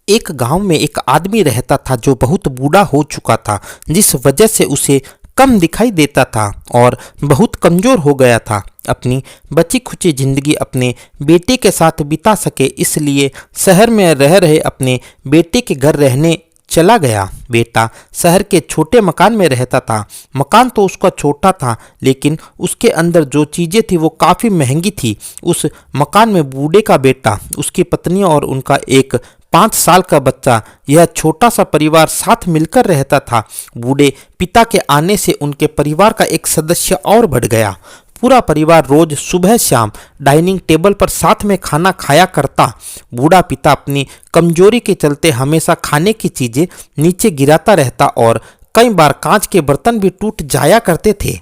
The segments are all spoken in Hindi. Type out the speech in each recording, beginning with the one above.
एक गांव में एक आदमी रहता था जो बहुत बूढ़ा हो चुका था, जिस वजह से उसे कम दिखाई देता था और बहुत कमजोर हो गया था। अपनी बची खुची जिंदगी अपने बेटे के साथ बिता सके इसलिए शहर में रह रहे अपने बेटे के घर रहने चला गया। बेटा शहर के छोटे मकान में रहता था। मकान तो उसका छोटा था, लेकिन उसके अंदर जो चीज़ें थी वो काफ़ी महंगी थी। उस मकान में बूढ़े का बेटा, उसकी पत्नी और उनका एक 5 साल का बच्चा, यह छोटा सा परिवार साथ मिलकर रहता था। बूढ़े पिता के आने से उनके परिवार का एक सदस्य और बढ़ गया। पूरा परिवार रोज सुबह शाम डाइनिंग टेबल पर साथ में खाना खाया करता। बूढ़ा पिता अपनी कमजोरी के चलते हमेशा खाने की चीजें नीचे गिराता रहता और कई बार कांच के बर्तन भी टूट जाया करते थे।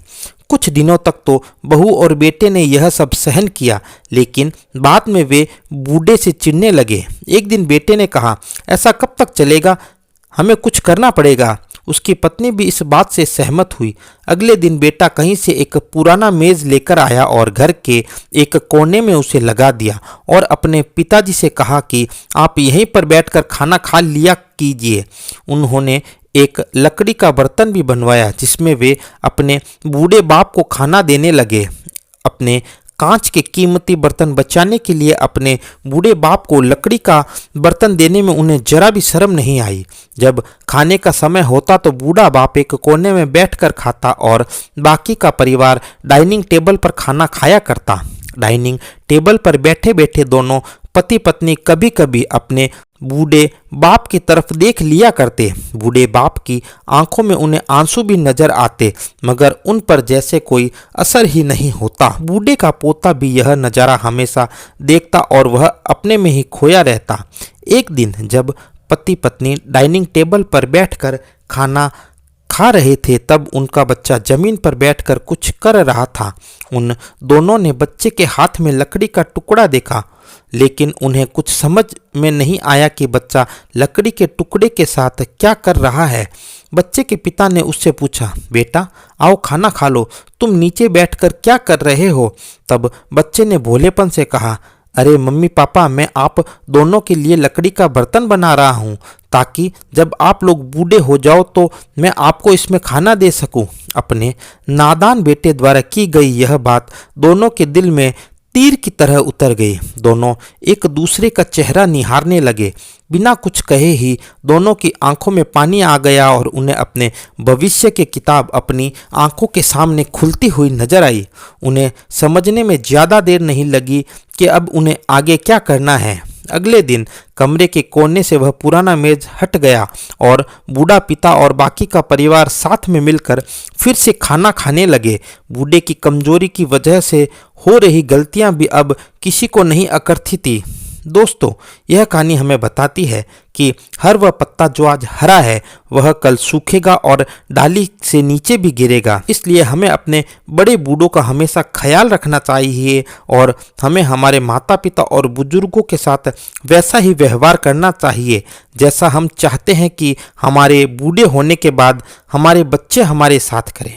कुछ दिनों तक तो बहू और बेटे ने यह सब सहन किया, लेकिन बाद में वे बूढ़े से चिढ़ने लगे। एक दिन बेटे ने कहा, ऐसा कब तक चलेगा, हमें कुछ करना पड़ेगा। उसकी पत्नी भी इस बात से सहमत हुई। अगले दिन बेटा कहीं से एक पुराना मेज लेकर आया और घर के एक कोने में उसे लगा दिया और अपने पिताजी से कहा कि आप यहीं पर बैठकर खाना खा लिया कीजिए। उन्होंने एक लकड़ी का बर्तन भी बनवाया जिसमें वे अपने बूढ़े बाप को खाना देने लगे। अपने कांच के कीमती बर्तन बचाने के लिए अपने बूढ़े बाप को लकड़ी का बर्तन देने में उन्हें जरा भी शर्म नहीं आई। जब खाने का समय होता तो बूढ़ा बाप एक कोने में बैठकर खाता और बाकी का परिवार डाइनिंग टेबल पर खाना खाया करता। डाइनिंग टेबल पर बैठे बैठे दोनों पति पत्नी कभी कभी अपने बूढ़े बाप की तरफ देख लिया करते। बूढ़े बाप की आंखों में उन्हें आंसू भी नजर आते, मगर उन पर जैसे कोई असर ही नहीं होता। बूढ़े का पोता भी यह नज़ारा हमेशा देखता और वह अपने में ही खोया रहता। एक दिन जब पति पत्नी डाइनिंग टेबल पर बैठकर खाना खा रहे थे, तब उनका बच्चा जमीन पर बैठकर कुछ कर रहा था। उन दोनों ने बच्चे के हाथ में लकड़ी का टुकड़ा देखा, लेकिन उन्हें कुछ समझ में नहीं आया कि बच्चा लकड़ी के टुकड़े के साथ क्या कर रहा है। बच्चे के पिता ने उससे पूछा, बेटा आओ खाना खा लो, तुम नीचे बैठकर क्या कर रहे हो? तब बच्चे ने भोलेपन से कहा, अरे मम्मी पापा, मैं आप दोनों के लिए लकड़ी का बर्तन बना रहा हूँ ताकि जब आप लोग बूढ़े हो जाओ तो मैं आपको इसमें खाना दे सकूँ। अपने नादान बेटे द्वारा की गई यह बात दोनों के दिल में तीर की तरह उतर गई। दोनों एक दूसरे का चेहरा निहारने लगे। बिना कुछ कहे ही दोनों की आंखों में पानी आ गया और उन्हें अपने भविष्य की किताब अपनी आंखों के सामने खुलती हुई नजर आई। उन्हें समझने में ज़्यादा देर नहीं लगी कि अब उन्हें आगे क्या करना है। अगले दिन कमरे के कोने से वह पुराना मेज हट गया और बूढ़ा पिता और बाकी का परिवार साथ में मिलकर फिर से खाना खाने लगे। बूढ़े की कमजोरी की वजह से हो रही गलतियां भी अब किसी को नहीं अकरती थी। दोस्तों, यह कहानी हमें बताती है कि हर वह पत्ता जो आज हरा है वह कल सूखेगा और डाली से नीचे भी गिरेगा। इसलिए हमें अपने बड़े बूढ़ों का हमेशा ख्याल रखना चाहिए और हमें हमारे माता पिता और बुजुर्गों के साथ वैसा ही व्यवहार करना चाहिए जैसा हम चाहते हैं कि हमारे बूढ़े होने के बाद हमारे बच्चे हमारे साथ करें।